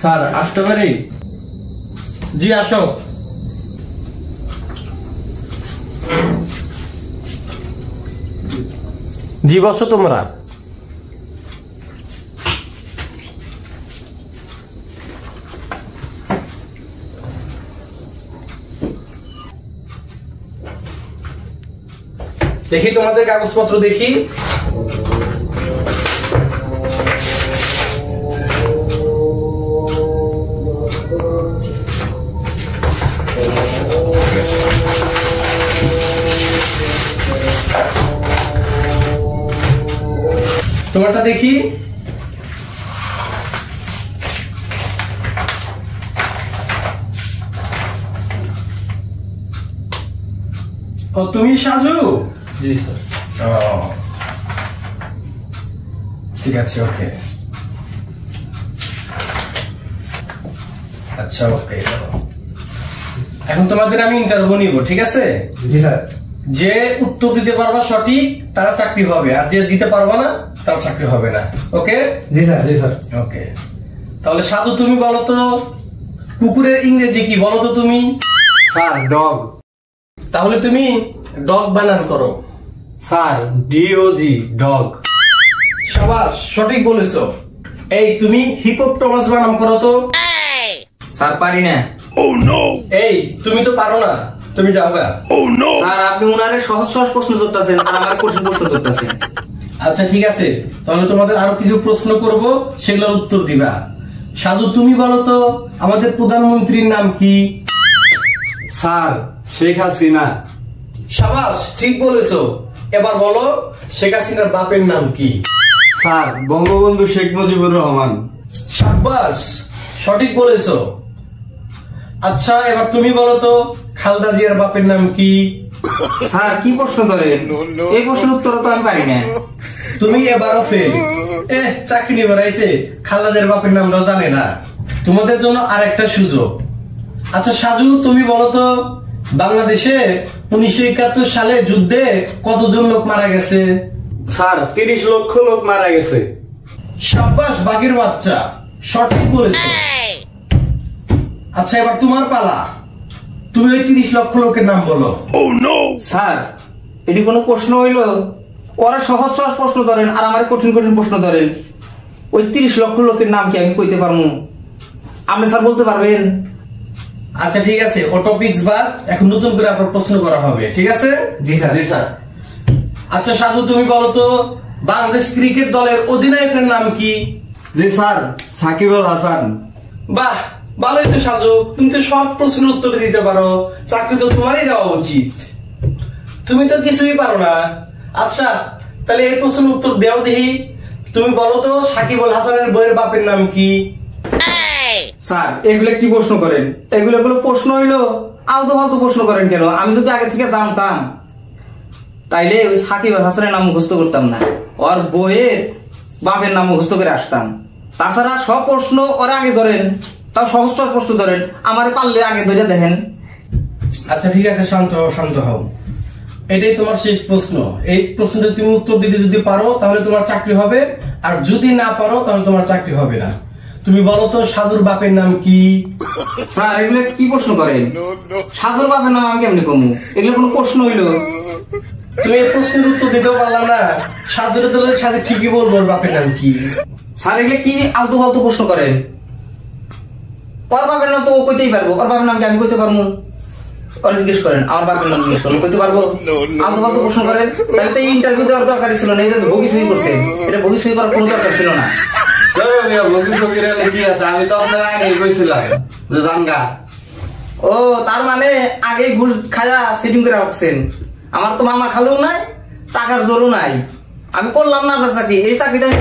Sir আসতে পারি? জি আসো। জি বসো তোমরা। দেখি তোমাদের কাগজপত্র দেখি। তোমারটা দেখি। ও তুমি সাজু? জি স্যার। ঠিক আছে, ওকে। আচ্ছা ওকে, এখন তোমাদের আমি ইন্টারভিউ নিব, ঠিক আছে? জি স্যার। যে উত্তর দিতে পারবা সঠিক তারা চাকরি হবে, আর যে দিতে পারবা না তার চাকরি হবে না। ওকে? জি স্যার। জি স্যার। ওকে, তাহলে সাধু তুমি বলো তো কুকুরের ইংরেজি কি বলো তো তুমি? Sir dog. তাহলে তুমি ডগ বানান করো। Sir DOG dog. শাবাশ, সঠিক বলেছো। এই তুমি হিপোপটামাস বানান করো তো। স্যার পারি না। এই তুমি তো পারো না, তুমি যাও গা। স্যার আপনি উনারে সহজ সহজ প্রশ্ন করতেছেন আর আমার কঠিন প্রশ্ন করতেছেন। আচ্ছা ঠিক আছে, তাহলে তোমাদের আরো কিছু প্রশ্ন করব, সেগুলোর উত্তর দিবা। সাধু তুমি বলো তো আমাদের প্রধানমন্ত্রীর নাম কি? স্যার শেখ হাসিনা। শাবাশ, ঠিক বলেছো। এবার বলো শেখ হাসিনার বাপের নাম কি? স্যার বঙ্গবন্ধু শেখ মুজিবুর রহমান। শাবাশ, সঠিক বলেছো। আচ্ছা এবার তুমি বলো তো খালেদা জিয়ার বাপের নাম কি? স্যার কি প্রশ্ন করেন? এই প্রশ্নের উত্তর তো আমি পারি না। তুমি এবারও ফেল। চাকরি নিয়ে বেড়াইছে, খালেদা জিয়ার বাপের নামটাও জানে না। তোমাদের জন্য আরেকটা সুযোগ। আচ্ছা সাজু তুমি বলো তো বাংলাদেশে 1971 সালে যুদ্ধে কতজন লোক মারা গেছে? স্যার 30 লক্ষ লোক মারা গেছে। শাবাশ বাঘের বাচ্চা, সঠিক বলেছো। আচ্ছা এবার তোমার পালা, তুমি ওই 30 লক্ষ লোকের নাম বলো। স্যার এটি কোনো প্রশ্ন হইল? ওরা সহজ সহজ প্রশ্ন ধরেন আর আমার কঠিন কঠিন প্রশ্ন ধরেন। ওই 30 লক্ষ লোকের নাম কি আমি কইতে পারবো? আপনি স্যার বলতে পারবেন? আচ্ছা ঠিক আছে, ও টপিকস বাদ, এখন নতুন করে আপনার প্রশ্ন করা হবে, ঠিক আছে? জি স্যার। জি স্যার। আচ্ছা সাধু তুমি বলো তো বাংলাদেশ ক্রিকেট দলের অধিনায়কের নাম কি? জি স্যার সাকিব আল হাসান। বাহ, ভালোই তো সাজু, তুমি তো সব প্রশ্নের উত্তর দিতে পারো, চাকরি তো তোমারই দেওয়া উচিত। তুমি তো কিছুই পারো না। আচ্ছা তাহলে এই প্রশ্নের উত্তর দেও দেখি। তুমি বলো তো সাকিব আল হাসানের বইয়ের বাপের নাম কি? স্যার এগুলো কি প্রশ্ন করেন? এগুলো প্রশ্ন হইলো? আলতু ফালতু প্রশ্ন করেন কেন? আমি যদি আগে থেকে জানতাম তাইলে ওই সাকিব আল হাসানের নাম মুখস্থ করতাম না, ওর বইয়ের বাপের নাম মুখস্থ করে আসতাম। তাছাড়া সব প্রশ্ন ওরা আগে ধরেন, তাও সহজ সহজ প্রশ্ন ধরেন, আমার পারলে আগে ধরে দেখেন। আচ্ছা ঠিক আছে, শান্ত হও শান্ত হও। এটাই তোমার শেষ প্রশ্ন। এই প্রশ্নটা তুমি উত্তর দিতে যদি পারো তাহলে তোমার চাকরি হবে, আর যদি না পারো তাহলে তোমার চাকরি হবে না। তুমি বলো তো সাধুর বাপের নাম কি? স্যার এগুলো কি প্রশ্ন করেন? সাধুর বাপের নাম আমি কেমনি কমু? এগুলো কোনো প্রশ্ন হইলো? তুমি এই প্রশ্নের উত্তর দিতেও পারলাম না। সাধুর দলের সাথে ঠিকই বলবো ওর বাপের নাম কি। স্যার এগুলো কি আলতু ফালতু প্রশ্ন করেন? ওর বাপের নাম তো ও কইতেই পারবো, ওর বাপের নাম কি আমি কইতে পারবো? ওরা জিজ্ঞেস করেন আমার বাপের নাম, জিজ্ঞেস করেন কইতে পারবো? আলতু ফালতু প্রশ্ন করেন। তাহলে তো ইন্টারভিউ দেওয়ার দরকারই ছিল না। এই যে বগি সই করছেন, এটা বগি সই করার কোনো দরকার ছিল না। কি আছে, আমি তো আপনার আগে কইছিলাম যে জানগা। ও তার মানে আগে ঘুষ খায়া সেটিং করে রাখছেন। আমার তো মামা খালু নাই, টাকার জোরও নাই, আমি করলাম না আপনার চাকরি। এই চাকরিটা আমি